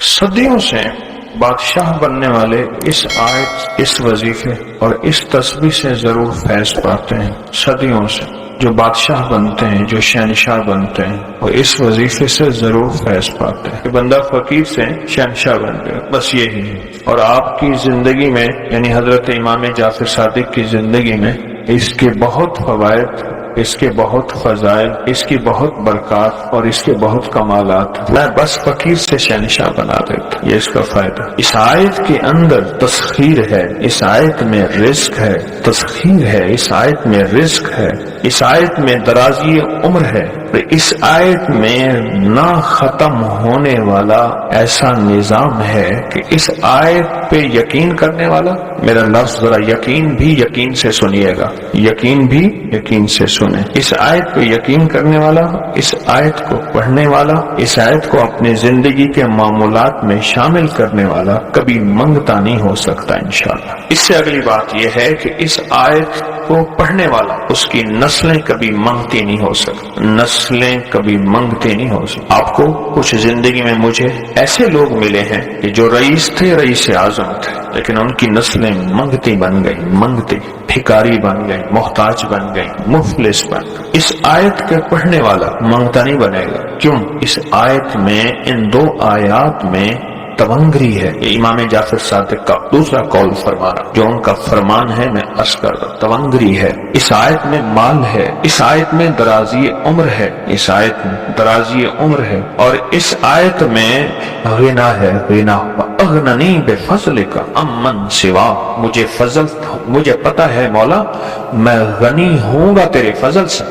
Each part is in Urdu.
صدیوں سے بادشاہ بننے والے اس آیت، اس وظیفے اور اس تسبیح سے ضرور فیض پاتے ہیں۔ صدیوں سے جو بادشاہ بنتے ہیں، جو شہنشاہ بنتے ہیں، وہ اس وظیفے سے ضرور فیض پاتے ہیں کہ بندہ فقیر سے شہنشاہ بن گیا، بس یہی ہے۔ اور آپ کی زندگی میں، یعنی حضرت امام جعفر صادق کی زندگی میں اس کے بہت فوائد، اس کے بہت فضائل، اس کی بہت برکات اور اس کے بہت کمالات، میں بس فقیر سے شہنشاہ بنا دیتا۔ یہ اس کا فائدہ۔ اس آیت کے اندر تسخیر ہے، اس آیت میں رزق ہے، تسخیر ہے، اس آیت میں رزق ہے، اس آیت میں درازی عمر ہے، اس آیت میں نہ ختم ہونے والا ایسا نظام ہے کہ اس آیت پہ یقین کرنے والا، میرا لفظ ذرا یقین بھی یقین سے سنیے گا، یقین بھی یقین سے سنیں، اس آیت پہ یقین کرنے والا، اس آیت کو پڑھنے والا، اس آیت کو اپنی زندگی کے معمولات میں شامل کرنے والا کبھی منگتا نہیں ہو سکتا انشاءاللہ۔ اس سے اگلی بات یہ ہے کہ اس آیت کو پڑھنے والا، اس کی نسلیں کبھی منگتی نہیں ہو سکتی، نسلیں کبھی منگتی نہیں ہو سکتی۔ آپ کو کچھ زندگی میں مجھے ایسے لوگ ملے ہیں کہ جو رئیس تھے، رئیس اعظم تھے، لیکن ان کی نسلیں منگتی بن گئی، منگتی، بھکاری بن گئی، محتاج بن گئی، مفلس بن گئی۔ اس آیت کے پڑھنے والا منگتا نہیں بنے گا۔ کیوں؟ اس آیت میں، ان دو آیات میں تونگری ہے۔ یہ امام جعفر صادق کا دوسرا قول فرمانا، جو ان کا فرمان ہے، میں عرض کر رہا ہوں، تونگری ہے۔ اس آیت میں مال ہے، اس آیت میں درازی عمر ہے، اس آیت میں درازی عمر ہے، اور اس آیت میں غنا ہے، غنا۔ اغننی بفضلک امن سوا، مجھے فضل، مجھے پتا ہے مولا میں غنی ہوں گا تیرے فضل سے۔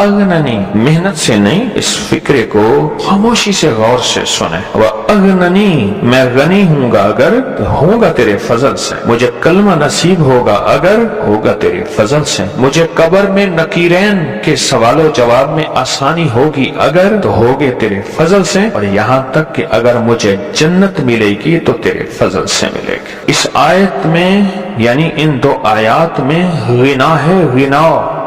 اغننی، محنت سے نہیں، اس فکرے کو خاموشی سے غور سے سنیں۔ اغننی، میں غنی ہوں گا اگر ہوں گا تیرے فضل سے، مجھے کلمہ نصیب ہوگا اگر ہوگا تیرے فضل سے، مجھے قبر میں نکیرین کے سوال و جواب میں آسانی ہوگی اگر تو ہوگے تیرے فضل سے، اور یہاں تک کہ اگر مجھے جنت ملے گی تو تیرے فضل سے ملے گی۔ اس آیت میں، یعنی ان دو آیات میں غنا ہے،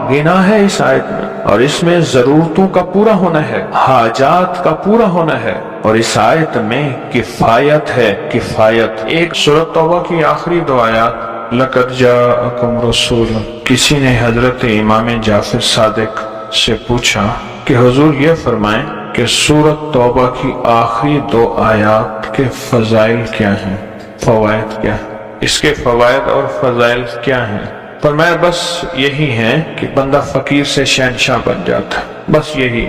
غنا ہے اس آیت میں، اور اس میں ضرورتوں کا پورا ہونا ہے، حاجات کا پورا ہونا ہے، اور اس آیت میں کفایت ہے، کفایت۔ ایک سورۃ توبہ کی آخری دو آیات، لَقَدْ جَاءَكُمْ رَسُولٌ، کسی نے حضرت امام جعفر صادق سے پوچھا کہ حضور یہ فرمائیں کہ سورۃ توبہ کی آخری دو آیات کے فضائل کیا ہیں، فوائد کیا ہیں، اس کے فوائد اور فضائل کیا ہیں؟ فرمایا بس یہی ہے کہ بندہ فقیر سے شہنشاہ بن جاتا ہے، بس یہی۔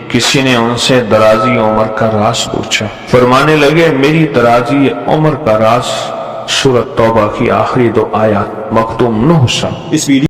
کسی نے ان سے درازی عمر کا راز پوچھا، فرمانے لگے میری درازی عمر کا راز سورۃ توبہ کی آخری دو آیات، مختوم 9 سا۔ اس ویڈیو